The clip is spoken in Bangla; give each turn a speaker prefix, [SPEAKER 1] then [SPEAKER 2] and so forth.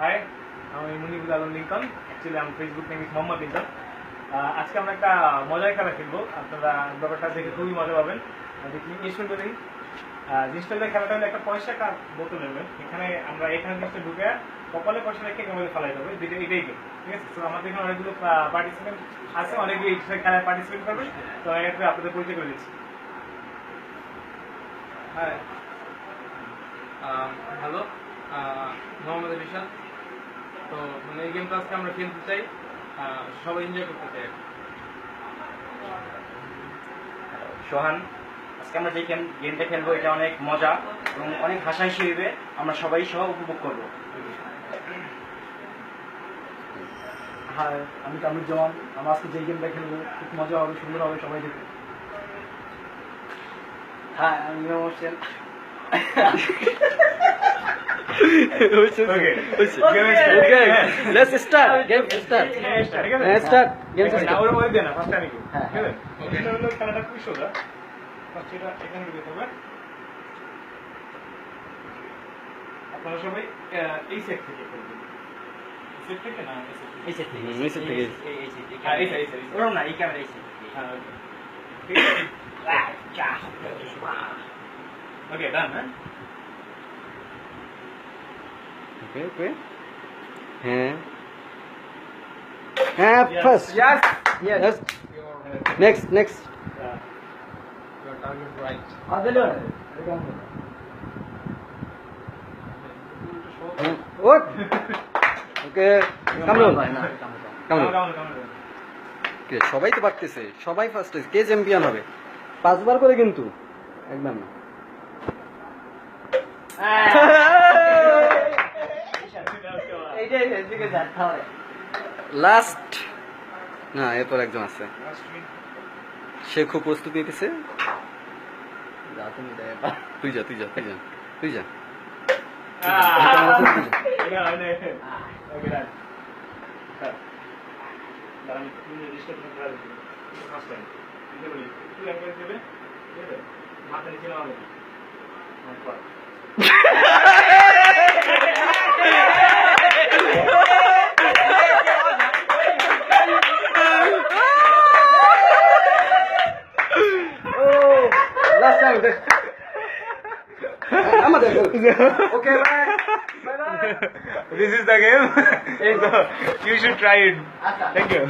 [SPEAKER 1] হাই, আমি মুনিবুল আলম লিঙ্কন। অ্যাকচুয়ালি আমার Facebook name is Mohammad Lincoln. আজকে আমরা একটা মজার খেলা খেলবো। আপনারা ব্যাপারটা দেখে খুবই মজা পাবেন। দেখি ইনস্টল করে দিই। জিনিসটা খেলাটা হলে একটা পয়সা কার বোতল নেবেন। আমরা এখানে জিনিসটা ঢুকে কপালে পয়সা রেখে কেমন ফেলাই দেবো, এটাই গেম। ঠিক আছে? তো আমাদের এখানে অনেকগুলো পার্টিসিপেন্ট আছে, অনেকে এই খেলায় পার্টিসিপেট করবেন। তো এক্ষেত্রে আপনাদের পরিচয় করে দিচ্ছি।
[SPEAKER 2] Hi, hello, Mohammad Rishad. তো এই গেমটা আজকে আমরা খেলতে চাই, সবাই এনজয় করতে চাই।
[SPEAKER 3] সোহান, আজকে আমরা যে গেমটা খেলবো এটা অনেক মজা এবং অনেক হাসাহাসি হইবে, আমরা সবাই সহ উপভোগ করবো।
[SPEAKER 4] হ্যাঁ, আমি কামরুজ্জামান। আমরা আজকে যে গেমটা খেলবো খুব মজা হবে, সুন্দর হবে, সবাই দেখবে।
[SPEAKER 3] হ্যাঁ, আমি Hossain.
[SPEAKER 1] Let's start. Game start. ওর মধ্যে দেন না, ফার্স্ট আমি কি? ঠিক আছে? এটা হলো খেলাটা খুব সোজা। ফার্স্ট এটা এখানে দিতে হবে। আপনারা সবাই এই সেট থেকে করবেন। সেট থেকে না,
[SPEAKER 3] এই সেট থেকে
[SPEAKER 1] এই সেট থেকে।
[SPEAKER 3] হ্যাঁ,
[SPEAKER 1] এই
[SPEAKER 3] ওরম না, এই ক্যামেরা এই সেট।
[SPEAKER 1] হ্যাঁ, ঠিক আছে। ওকে, ডান। হ্যাঁ,
[SPEAKER 5] Okay. First.
[SPEAKER 2] Yes.
[SPEAKER 5] Yes. Next.
[SPEAKER 2] Your target right.
[SPEAKER 5] What? Okay. Kamrun.
[SPEAKER 1] কামড়।
[SPEAKER 5] কে সবাই তো পারতেছে, সবাই ফার্স্ট কে চ্যাম্পিয়ন হবে 5 বার করে কিন্তু একদম না।
[SPEAKER 3] এইটাই ফেসবুকে যাচ্ছে হবে।
[SPEAKER 5] লাস্ট না, এরপর একজন আছে, সে খুব প্রস্তুতি নিতেছে।
[SPEAKER 3] যা তুমি দেখ।
[SPEAKER 5] তুই যা।
[SPEAKER 1] ওকে, ডান। দাঁড়ান, তুমি রেজিস্টার করে দাও। First time. দিতে বলি। তুই একবার দেবে। ঠিক আছে? মাথা নিচে নামাবে। কর।
[SPEAKER 5] লাস্ট টাইম আমাদের okay bye.
[SPEAKER 1] This is the game. So you should try it. Thank you.